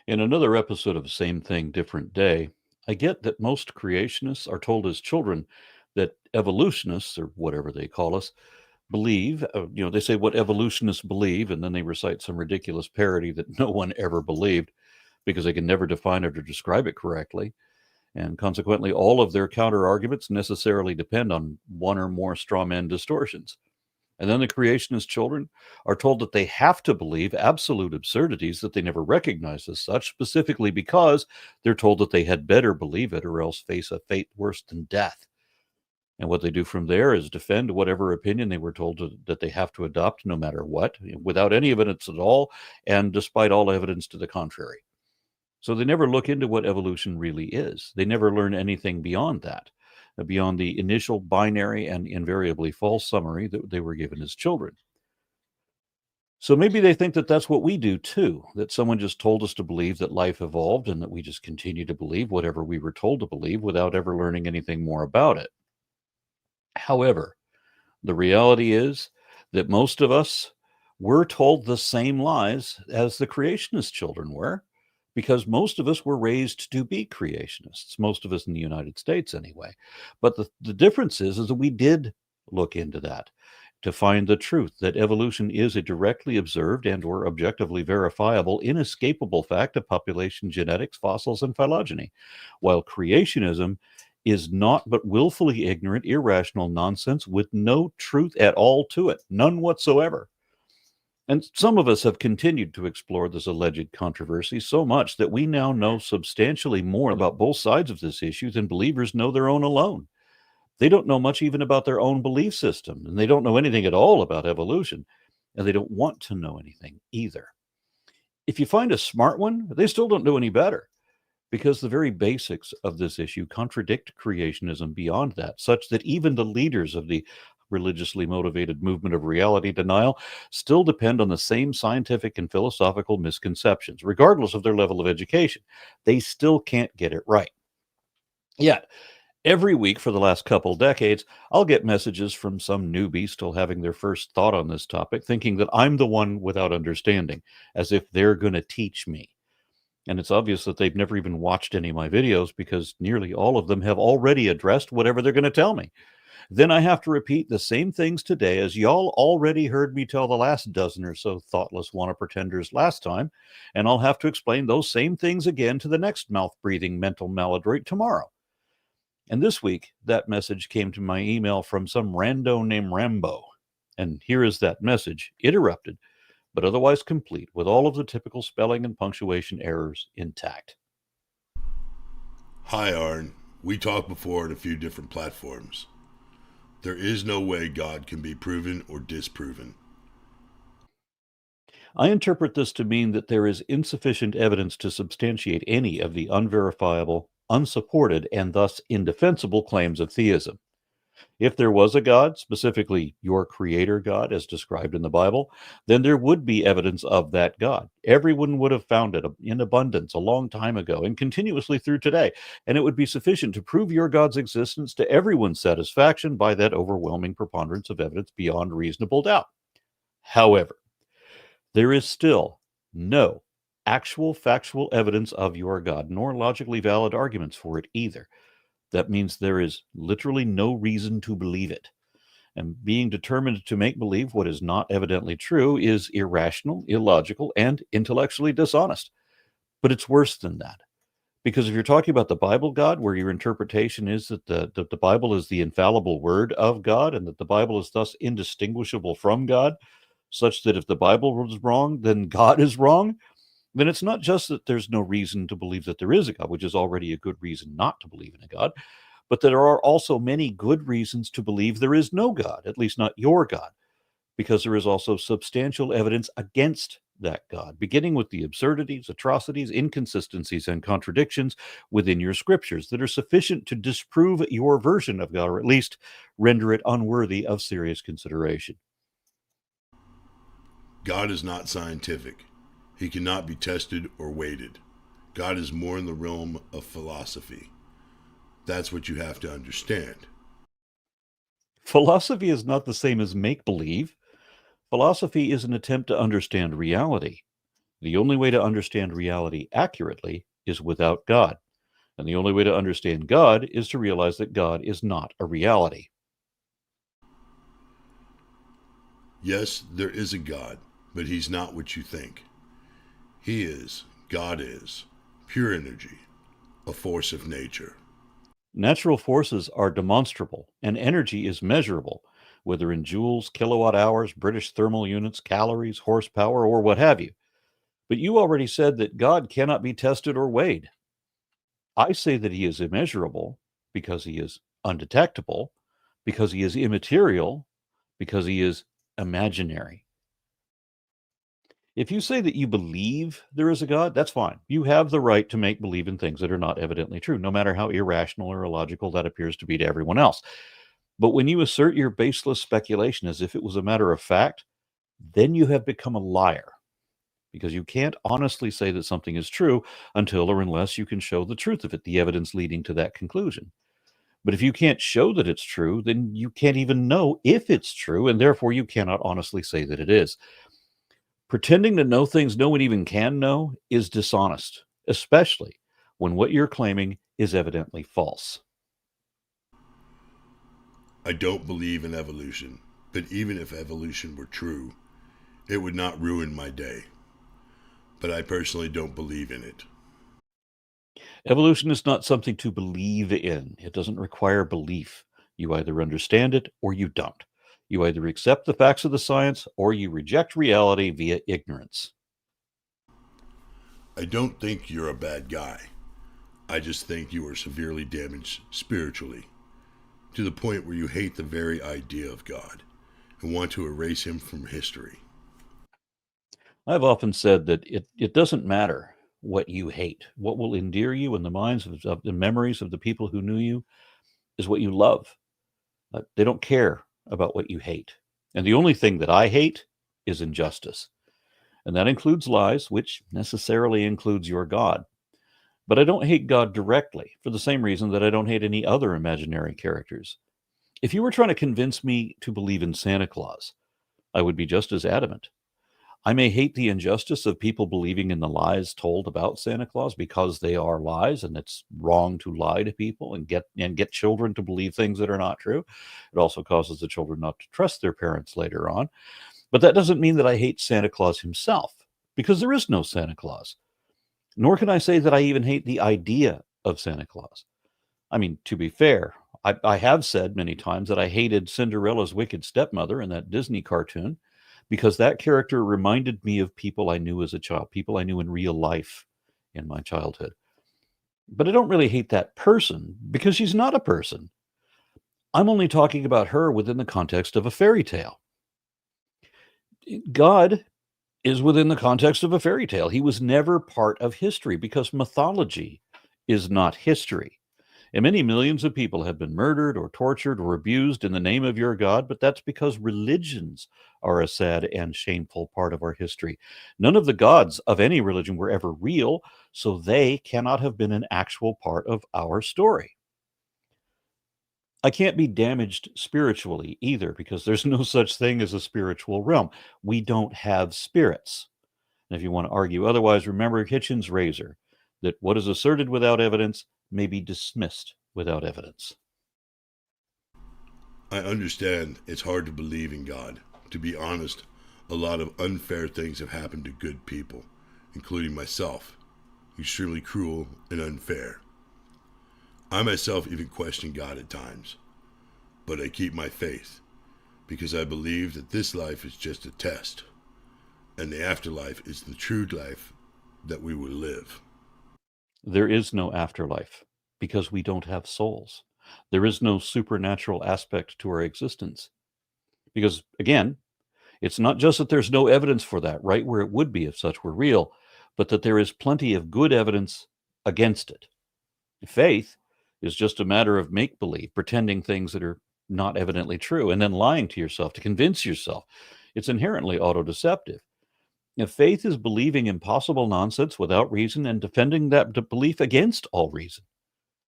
In another episode of Same Thing, Different Day, I get that most creationists are told as children that evolutionists, or whatever they call us, believe, they say what evolutionists believe, and then they recite some ridiculous parody that no one ever believed because they can never define it or describe it correctly. And consequently, all of their counter arguments necessarily depend on one or more straw man distortions. And then the creationist children are told that they have to believe absolute absurdities that they never recognized as such, specifically because they're told that they had better believe it or else face a fate worse than death. And what they do from there is defend whatever opinion they were told that they have to adopt, no matter what, without any evidence at all, and despite all evidence to the contrary. So they never look into what evolution really is. They never learn anything beyond that, beyond the initial binary and invariably false summary that they were given as children. So maybe they think that that's what we do too, that someone just told us to believe that life evolved and that we just continue to believe whatever we were told to believe without ever learning anything more about it. However, the reality is that most of us were told the same lies as the creationist children were, because most of us were raised to be creationists, most of us in the United States anyway. But the difference is that we did look into that to find the truth that evolution is a directly observed and or objectively verifiable, inescapable fact of population genetics, fossils, and phylogeny, while creationism is not but willfully ignorant, irrational nonsense with no truth at all to it, none whatsoever. And some of us have continued to explore this alleged controversy so much that we now know substantially more about both sides of this issue than believers know their own alone. They don't know much even about their own belief system, and they don't know anything at all about evolution, and they don't want to know anything either. If you find a smart one, they still don't know any better, because the very basics of this issue contradict creationism beyond that, such that even the leaders of the religiously motivated movement of reality denial still depend on the same scientific and philosophical misconceptions, regardless of their level of education. They still can't get it right. Yet, every week for the last couple decades, I'll get messages from some newbie still having their first thought on this topic, thinking that I'm the one without understanding, as if they're going to teach me. And it's obvious that they've never even watched any of my videos because nearly all of them have already addressed whatever they're going to tell me. Then I have to repeat the same things today as y'all already heard me tell the last dozen or so thoughtless wanna pretenders last time, and I'll have to explain those same things again to the next mouth-breathing mental maladroit tomorrow. And this week, that message came to my email from some rando named Rambo. And here is that message, interrupted, but otherwise complete, with all of the typical spelling and punctuation errors intact. Hi, Arn. We talked before on a few different platforms. There is no way God can be proven or disproven. I interpret this to mean that there is insufficient evidence to substantiate any of the unverifiable, unsupported, and thus indefensible claims of theism. If there was a God, specifically your creator God as described in the Bible, then there would be evidence of that God. Everyone would have found it in abundance a long time ago and continuously through today, and it would be sufficient to prove your God's existence to everyone's satisfaction by that overwhelming preponderance of evidence beyond reasonable doubt. However, there is still no actual factual evidence of your God, nor logically valid arguments for it either. That means there is literally no reason to believe it. And being determined to make believe what is not evidently true is irrational, illogical, and intellectually dishonest. But it's worse than that. Because if you're talking about the Bible God, where your interpretation is that the Bible is the infallible word of God and that the Bible is thus indistinguishable from God, such that if the Bible was wrong, then God is wrong, then it's not just that there's no reason to believe that there is a God, which is already a good reason not to believe in a God, but there are also many good reasons to believe there is no God, at least not your God, because there is also substantial evidence against that God, beginning with the absurdities, atrocities, inconsistencies, and contradictions within your scriptures that are sufficient to disprove your version of God, or at least render it unworthy of serious consideration. God is not scientific. He cannot be tested or weighted. God is more in the realm of philosophy. That's what you have to understand. Philosophy is not the same as make believe. Philosophy is an attempt to understand reality. The only way to understand reality accurately is without God. And the only way to understand God is to realize that God is not a reality. Yes, there is a God, but he's not what you think. God is, pure energy, a force of nature. Natural forces are demonstrable, and energy is measurable, whether in joules, kilowatt hours, British thermal units, calories, horsepower, or what have you. But you already said that God cannot be tested or weighed. I say that he is immeasurable because he is undetectable, because he is immaterial, because he is imaginary. If you say that you believe there is a God, that's fine. You have the right to make believe in things that are not evidently true, no matter how irrational or illogical that appears to be to everyone else. But when you assert your baseless speculation as if it was a matter of fact, then you have become a liar, because you can't honestly say that something is true until or unless you can show the truth of it, the evidence leading to that conclusion. But if you can't show that it's true, then you can't even know if it's true, and therefore you cannot honestly say that it is. Pretending to know things no one even can know is dishonest, especially when what you're claiming is evidently false. I don't believe in evolution, but even if evolution were true, it would not ruin my day. But I personally don't believe in it. Evolution is not something to believe in. It doesn't require belief. You either understand it or you don't. You either accept the facts of the science or you reject reality via ignorance. I don't think you're a bad guy. I just think you are severely damaged spiritually, to the point where you hate the very idea of God and want to erase him from history. I've often said that it doesn't matter what you hate. What will endear you in the minds of the memories of the people who knew you is what you love. They don't care about what you hate. And the only thing that I hate is injustice. And that includes lies, which necessarily includes your God. But I don't hate God directly for the same reason that I don't hate any other imaginary characters. If you were trying to convince me to believe in Santa Claus, I would be just as adamant. I may hate the injustice of people believing in the lies told about Santa Claus because they are lies, and it's wrong to lie to people and get children to believe things that are not true. It also causes the children not to trust their parents later on. But that doesn't mean that I hate Santa Claus himself, because there is no Santa Claus. Nor can I say that I even hate the idea of Santa Claus. I mean, to be fair, I have said many times that I hated Cinderella's wicked stepmother in that Disney cartoon because that character reminded me of people I knew as a child, people I knew in real life in my childhood. But I don't really hate that person because she's not a person. I'm only talking about her within the context of a fairy tale. God is within the context of a fairy tale. He was never part of history because mythology is not history. And many millions of people have been murdered or tortured or abused in the name of your God, but that's because religions are a sad and shameful part of our history. None of the gods of any religion were ever real, so they cannot have been an actual part of our story. I can't be damaged spiritually either because there's no such thing as a spiritual realm. We don't have spirits. And if you want to argue otherwise, remember Hitchens' razor, that what is asserted without evidence may be dismissed without evidence. I understand it's hard to believe in God. To be honest, a lot of unfair things have happened to good people, including myself. Extremely cruel and unfair. I myself even question God at times. But I keep my faith because I believe that this life is just a test and the afterlife is the true life that we will live. There is no afterlife because we don't have souls. There is no supernatural aspect to our existence. Because, again, it's not just that there's no evidence for that, right where it would be if such were real, but that there is plenty of good evidence against it. Faith is just a matter of make believe, pretending things that are not evidently true, and then lying to yourself to convince yourself. It's inherently autodeceptive. If faith is believing impossible nonsense without reason and defending that belief against all reason.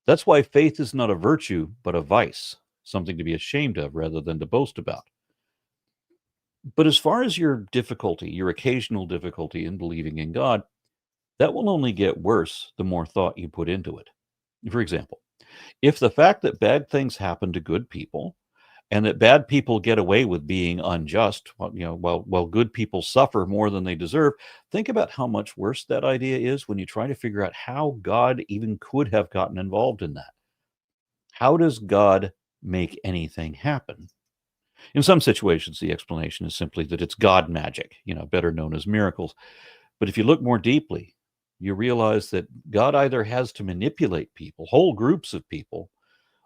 That's why faith is not a virtue, but a vice, something to be ashamed of rather than to boast about. But as far as your difficulty, your occasional difficulty in believing in God, that will only get worse the more thought you put into it. For example, if the fact that bad things happen to good people and that bad people get away with being unjust, while good people suffer more than they deserve, think about how much worse that idea is when you try to figure out how God even could have gotten involved in that. How does God make anything happen? In some situations, the explanation is simply that it's God magic, better known as miracles. But if you look more deeply, you realize that God either has to manipulate people, whole groups of people,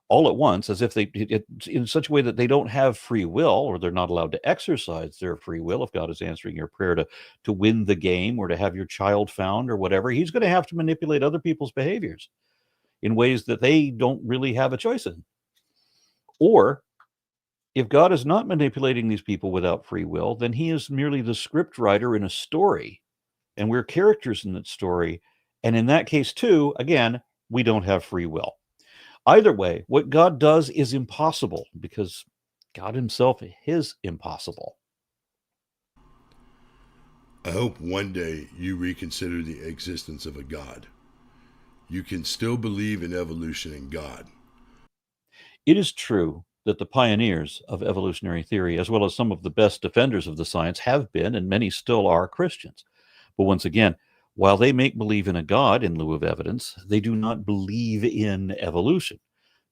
all at once, as if in such a way that they don't have free will, or they're not allowed to exercise their free will. If God is answering your prayer to win the game or to have your child found or whatever, he's going to have to manipulate other people's behaviors in ways that they don't really have a choice in. Or if God is not manipulating these people without free will, then he is merely the script writer in a story, and we're characters in that story. And in that case, too, again, we don't have free will. Either way, what God does is impossible because God himself is impossible. I hope one day you reconsider the existence of a God. You can still believe in evolution and God. It is true that the pioneers of evolutionary theory, as well as some of the best defenders of the science, have been, and many still are, Christians. But once again, while they make believe in a God in lieu of evidence, they do not believe in evolution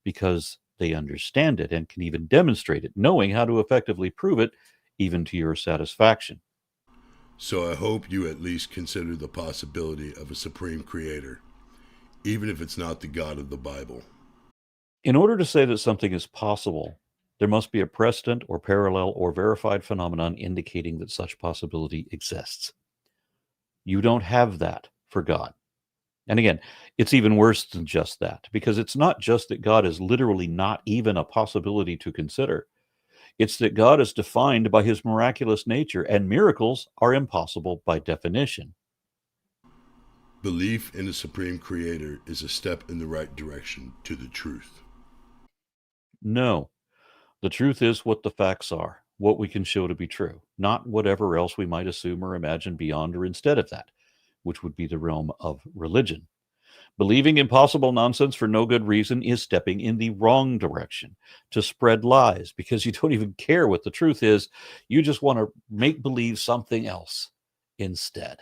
because they understand it and can even demonstrate it, knowing how to effectively prove it, even to your satisfaction. So I hope you at least consider the possibility of a supreme creator, even if it's not the God of the Bible. In order to say that something is possible, there must be a precedent or parallel or verified phenomenon indicating that such possibility exists. You don't have that for God. And again, it's even worse than just that, because it's not just that God is literally not even a possibility to consider. It's that God is defined by his miraculous nature, and miracles are impossible by definition. Belief in a supreme creator is a step in the right direction to the truth. No, the truth is what the facts are, what we can show to be true, not whatever else we might assume or imagine beyond or instead of that, which would be the realm of religion. Believing impossible nonsense for no good reason is stepping in the wrong direction to spread lies because you don't even care what the truth is. You just want to make believe something else instead.